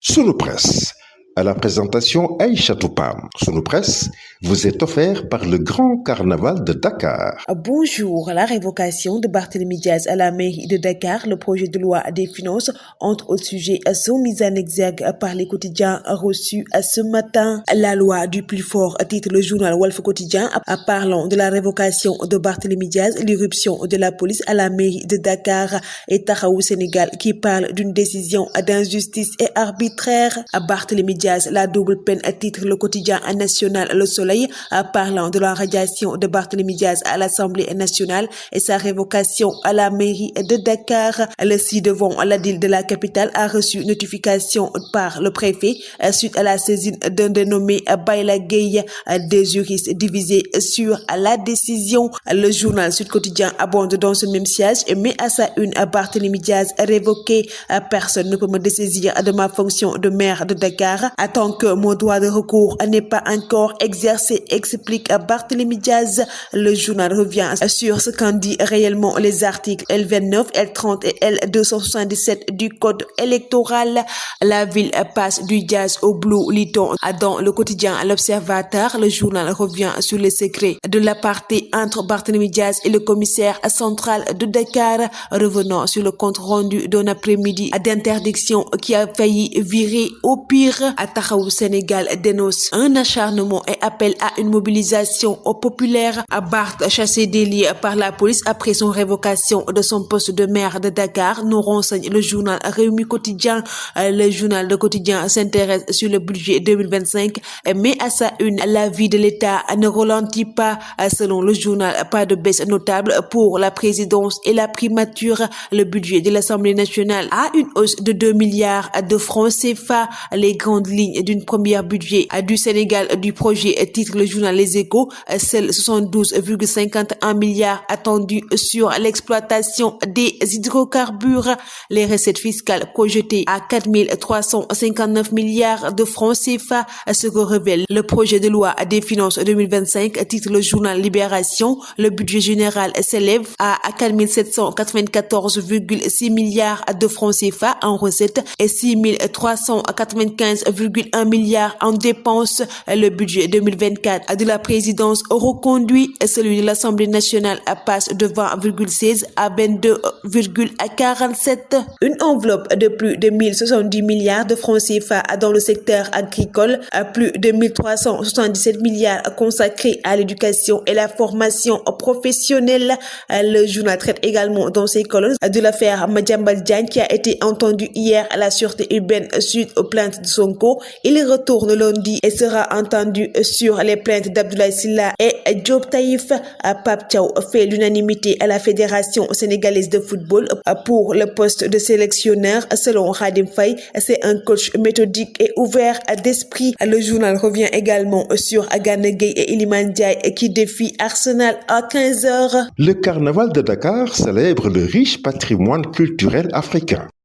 Sunu Presse, à la présentation Aïcha Toupam. Sunu Presse vous est offert par le Grand Carnaval de Dakar. Bonjour. La révocation de Barthélémy Diaz à la mairie de Dakar, le projet de loi des finances entre au sujet sont mis en exergue par les quotidiens reçus ce matin. La loi du plus fort, titre le journal Walf Quotidien, parlant de la révocation de Barthélémy Diaz, l'irruption de la police à la mairie de Dakar, et Taxawu Sénégal qui parle d'une décision d'injustice et arbitraire. Barthélémy Diaz, la double peine, titre le quotidien national Le Soleil, parlant de la radiation de Barthélémy Diaz à l'Assemblée nationale et sa révocation à la mairie de Dakar. Le ci-devant l'ADIL de la capitale a reçu notification par le préfet suite à la saisine d'un dénommé Bayla Gueye, des juristes divisés sur la décision. Le journal Sud Quotidien abonde dans ce même siège et met à sa une Barthélémy Diaz révoqué. Personne ne peut me dessaisir de ma fonction de maire de Dakar tant que mon droit de recours n'est pas encore exercé, explique Barthélémy Diaz. Le journal revient sur ce qu'en dit réellement les articles L29, L30 et L277 du code électoral. La ville passe du Diaz au Blue Liton. Dans le quotidien L'Observateur, le journal revient sur les secrets de l'aparté entre Barthélémy Diaz et le commissaire central de Dakar, revenant sur le compte rendu d'un après-midi d'interdiction qui a failli virer au pire. Taxawu Sénégal dénonce un acharnement et appelle à une mobilisation populaire. Barth chassé d'Élie par la police après son révocation de son poste de maire de Dakar, nous renseigne le journal Rewmi Quotidien. Le journal de quotidien s'intéresse sur le budget 2025 mais à sa une, la vie de l'État ne ralentit pas. Selon le journal, pas de baisse notable pour la présidence et la primature. Le budget de l'Assemblée nationale a une hausse de 2 milliards de francs CFA. Les grandes lignes d'une première budget du Sénégal du projet, titre le journal Les Échos. Seuls 72,51 milliards attendus sur l'exploitation des hydrocarbures. Les recettes fiscales projetées à 4 359 milliards de francs CFA, ce que révèle le projet de loi des finances 2025, titre le journal Libération. Le budget général s'élève à 4 794,6 milliards de francs CFA en recettes et 6 395,1 milliards en dépenses. Le budget 2024 de la présidence reconduit. Celui de l'Assemblée nationale passe de 20,16 à 22,47. Une enveloppe de plus de 1070 milliards de francs CFA dans le secteur agricole, plus de 1377 milliards consacrés à l'éducation et la formation professionnelle. Le journal traite également dans ses colonnes de l'affaire Madiambal Diagne qui a été entendue hier à la sûreté urbaine suite aux plaintes de Sonko. Il retourne lundi et sera entendu sur les plaintes d'Abdoulaye Sylla et Diop Taïf. Pape Thiaw fait l'unanimité à la Fédération sénégalaise de football pour le poste de sélectionneur. Selon Khadim Faye, c'est un coach méthodique et ouvert d'esprit. Le journal revient également sur Gana Gueye et Iliman Ndiaye qui défient Arsenal à 15h. Le Carnaval de Dakar célèbre le riche patrimoine culturel africain.